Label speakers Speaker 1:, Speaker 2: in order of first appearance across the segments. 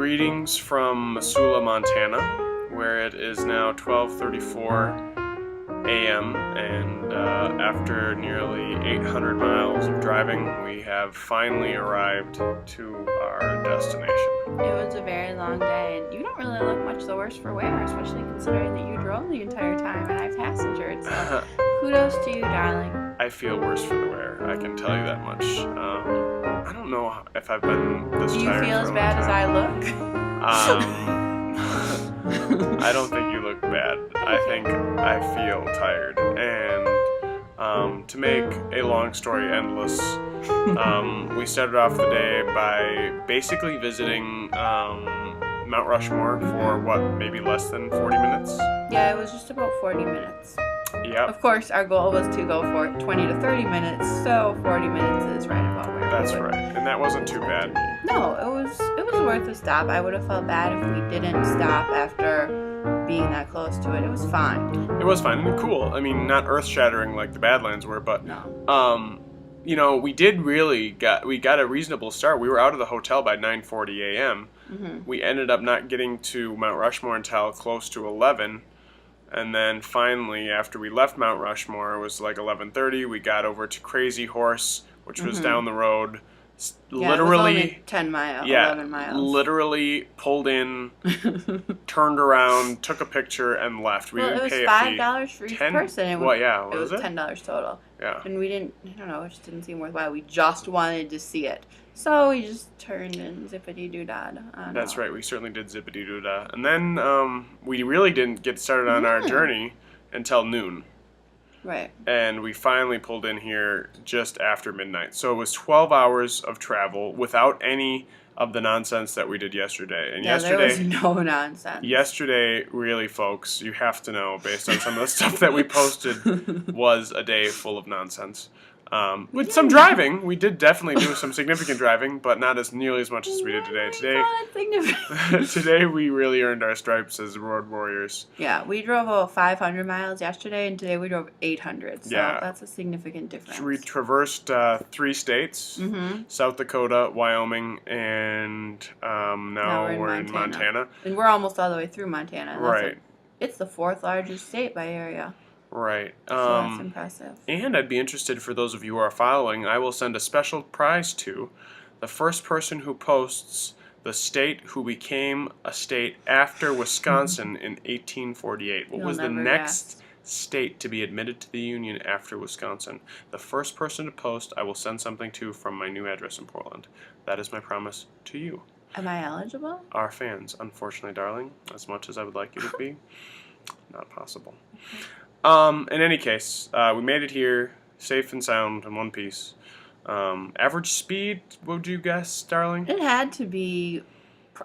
Speaker 1: Greetings from Missoula, Montana, where it is now 12:34 a.m. and after nearly 800 miles of driving, we have finally arrived to our destination.
Speaker 2: It was a very long day, and you don't really look much the worse for wear, especially considering that you drove the entire time and I passengered, so kudos to you, darling.
Speaker 1: I feel worse for the wear, I can tell you that much. I don't know if I've been this tired.
Speaker 2: Do you feel as bad as I look?
Speaker 1: I don't think you look bad. I think I feel tired. And to make a long story endless, we started off the day by basically visiting Mount Rushmore for maybe less than 40 minutes?
Speaker 2: Yeah, it was just about 40 minutes.
Speaker 1: Yep.
Speaker 2: Of course, our goal was to go for 20 to 30 minutes, so 40 minutes is right about where
Speaker 1: That's right, and that wasn't too bad.
Speaker 2: No, it was worth a stop. I would have felt bad if we didn't stop after being that close to it. It was fine.
Speaker 1: It was fine and cool. I mean, not earth-shattering like the Badlands were, but
Speaker 2: no.
Speaker 1: We did really got a reasonable start. We were out of the hotel by 9:40 a.m.
Speaker 2: Mm-hmm.
Speaker 1: We ended up not getting to Mount Rushmore until close to 11. And then finally, after we left Mount Rushmore, it was like 11:30. We got over to Crazy Horse, which was down the road.
Speaker 2: Yeah, literally, it was only 10 miles, 11 miles.
Speaker 1: Literally pulled in, turned around, took a picture, and left. We didn't pay a fee.
Speaker 2: It was $5 for each person.
Speaker 1: It was
Speaker 2: $10 total.
Speaker 1: Yeah.
Speaker 2: And we didn't, I don't know, it just didn't seem worthwhile. We just wanted to see it. So we just turned and zippity-doo-dah.
Speaker 1: That's right, we certainly did zippity-doo-dah. And then we really didn't get started on our journey until noon.
Speaker 2: Right.
Speaker 1: And we finally pulled in here just after midnight. So it was 12 hours of travel without any of the nonsense that we did yesterday. And
Speaker 2: there was no nonsense.
Speaker 1: Yesterday, really, folks, you have to know, based on some of the stuff that we posted, was a day full of nonsense. With some driving, we did definitely do some significant driving, but not as nearly as much as we did today. Today we really earned our stripes as road warriors.
Speaker 2: Yeah, we drove about 500 miles yesterday, and today we drove 800. So that's a significant difference.
Speaker 1: We traversed 3 states: South Dakota, Wyoming, and now we're in Montana.
Speaker 2: And we're almost all the way through Montana.
Speaker 1: Right.
Speaker 2: It's the 4th largest state by area.
Speaker 1: Right.
Speaker 2: So that's impressive.
Speaker 1: And I'd be interested, for those of you who are following, I will send a special prize to the first person who posts the state who became a state after Wisconsin in 1848. What was the next state to be admitted to the Union after Wisconsin? The first person to post, I will send something to from my new address in Portland. That is my promise to you.
Speaker 2: Am I eligible?
Speaker 1: Our fans, unfortunately, darling, as much as I would like you to be, not possible. In any case, we made it here, safe and sound, in one piece. Average speed, what would you guess, darling?
Speaker 2: It had to be,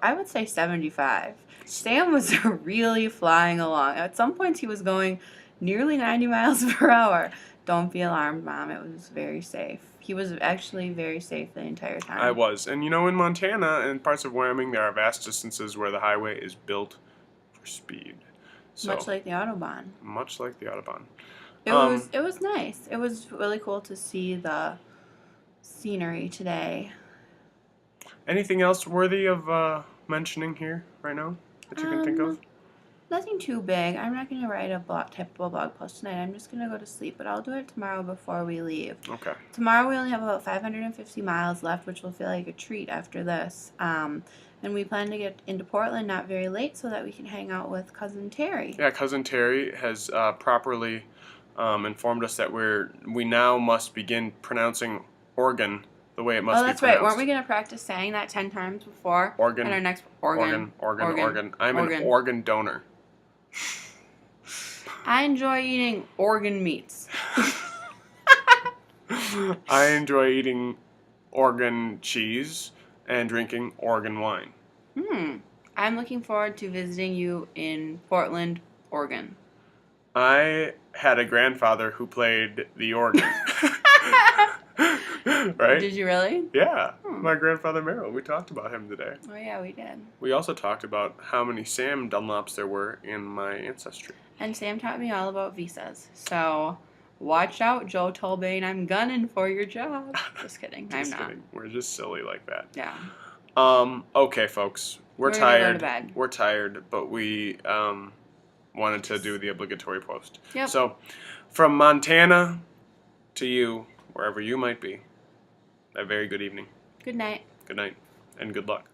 Speaker 2: I would say 75. Sam was really flying along. At some points, he was going nearly 90 miles per hour. Don't be alarmed, Mom. It was very safe. He was actually very safe the entire time.
Speaker 1: I was. And in Montana and parts of Wyoming, there are vast distances where the highway is built for speed. So,
Speaker 2: much like the Autobahn.
Speaker 1: Much like the Autobahn.
Speaker 2: It was nice. It was really cool to see the scenery today.
Speaker 1: Anything else worthy of mentioning here right now that you can think of?
Speaker 2: Nothing too big. I'm not going to write a typical blog post tonight. I'm just going to go to sleep, but I'll do it tomorrow before we leave.
Speaker 1: Okay.
Speaker 2: Tomorrow we only have about 550 miles left, which will feel like a treat after this. And we plan to get into Portland not very late so that we can hang out with Cousin Terry.
Speaker 1: Yeah, Cousin Terry has properly informed us that we now must begin pronouncing Oregon the way it must be pronounced.
Speaker 2: Oh, that's right. Weren't we going to practice saying that 10 times before?
Speaker 1: Oregon.
Speaker 2: In our next
Speaker 1: Oregon. I'm an organ donor.
Speaker 2: I enjoy eating organ meats.
Speaker 1: I enjoy eating organ cheese and drinking Oregon wine.
Speaker 2: I'm looking forward to visiting you in Portland, Oregon.
Speaker 1: I had a grandfather who played the organ. Right?
Speaker 2: Did you really?
Speaker 1: Yeah. My grandfather Merrill. We talked about him today.
Speaker 2: Oh, yeah, we did.
Speaker 1: We also talked about how many Sam Dunlops there were in my ancestry.
Speaker 2: And Sam taught me all about visas. So, watch out, Joe Tolbane. I'm gunning for your job. Just kidding. I'm not.
Speaker 1: Kidding. We're just silly like that.
Speaker 2: Yeah.
Speaker 1: Okay, folks. We're
Speaker 2: gonna go to
Speaker 1: tired.
Speaker 2: bed.
Speaker 1: We're tired, but we wanted to do the obligatory post.
Speaker 2: Yep.
Speaker 1: So, from Montana to you, wherever you might be, a very good evening.
Speaker 2: Good night.
Speaker 1: Good night, and good luck.